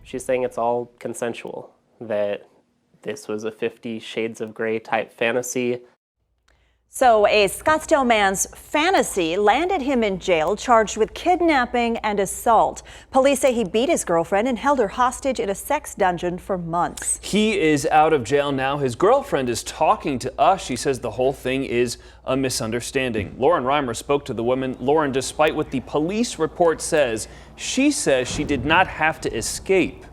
She's saying it's all consensual, that this was a 50 Shades of Grey type fantasy. So a Scottsdale man's fantasy landed him in jail, charged with kidnapping and assault. Police say he beat his girlfriend and held her hostage in a sex dungeon for months. He is out of jail now. His girlfriend is talking to us. She says the whole thing is a misunderstanding. Lauren Reimer spoke to the woman. Lauren, despite what the police report says, she says she did not have to escape.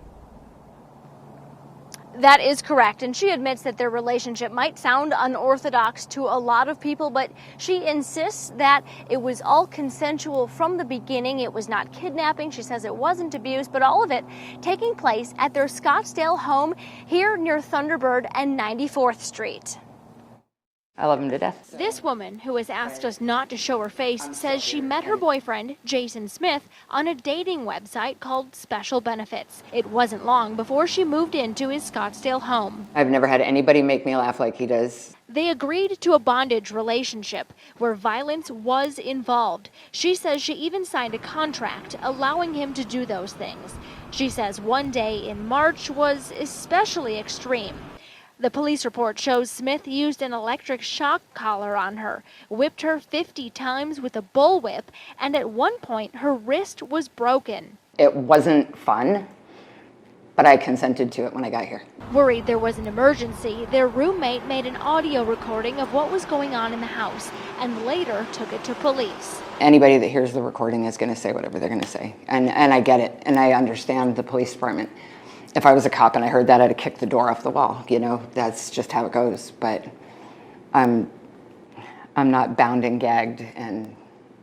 That is correct, and she admits that their relationship might sound unorthodox to a lot of people, but she insists that it was all consensual from the beginning. It was not kidnapping. She says it wasn't abuse, but all of it taking place at their Scottsdale home here near Thunderbird and 94th Street. I love him to death. This woman, who has asked us not to show her face, says she met her boyfriend, Jason Smith, on a dating website called Special Benefits. It wasn't long before she moved into his Scottsdale home. I've never had anybody make me laugh like he does. They agreed to a bondage relationship where violence was involved. She says she even signed a contract allowing him to do those things. She says one day in March was especially extreme. The police report shows Smith used an electric shock collar on her, whipped her 50 times with a bullwhip, and at one point her wrist was broken. It wasn't fun, but I consented to it when I got here. Worried there was an emergency, their roommate made an audio recording of what was going on in the house and later took it to police. Anybody that hears the recording is going to say whatever they're going to say, and I get it, and I understand the police department. If I was a cop and I heard that, I'd have kicked the door off the wall. You know, that's just how it goes. But I'm not bound and gagged and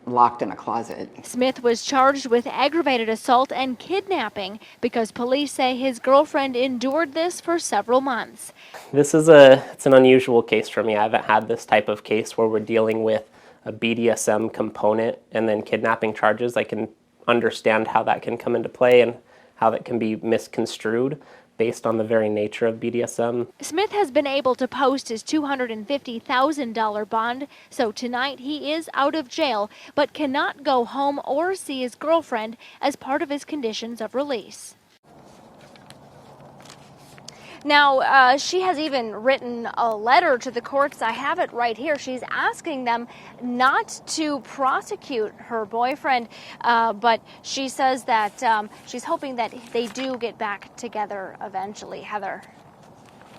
locked in a closet. Smith was charged with aggravated assault and kidnapping because police say his girlfriend endured this for several months. It's an unusual case for me. I haven't had this type of case where we're dealing with a BDSM component and then kidnapping charges. I can understand how that can come into play and how that can be misconstrued based on the very nature of BDSM. Smith has been able to post his $250,000 bond, so tonight he is out of jail, but cannot go home or see his girlfriend as part of his conditions of release. Now, she has even written a letter to the courts. I have it right here. She's asking them not to prosecute her boyfriend, but she says that she's hoping that they do get back together eventually. Heather.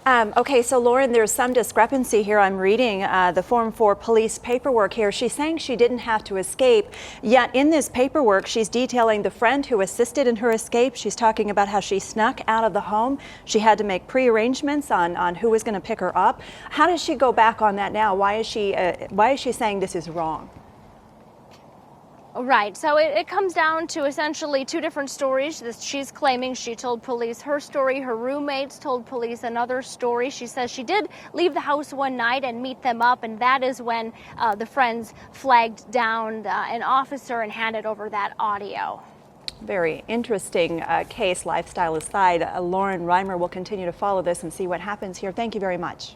Okay, so Lauren, there's some discrepancy here. I'm reading the Form 4 police paperwork here. She's saying she didn't have to escape, yet in this paperwork, she's detailing the friend who assisted in her escape. She's talking about how she snuck out of the home. She had to make pre-arrangements on who was going to pick her up. How does she go back on that now? Why is she saying this is wrong? Right, so it comes down to essentially two different stories. She's claiming she told police her story. Her roommates told police another story. She says she did leave the house one night and meet them up, and that is when the friends flagged down an officer and handed over that audio. Very interesting case, lifestyle aside. Lauren Reimer will continue to follow this and see what happens here. Thank you very much.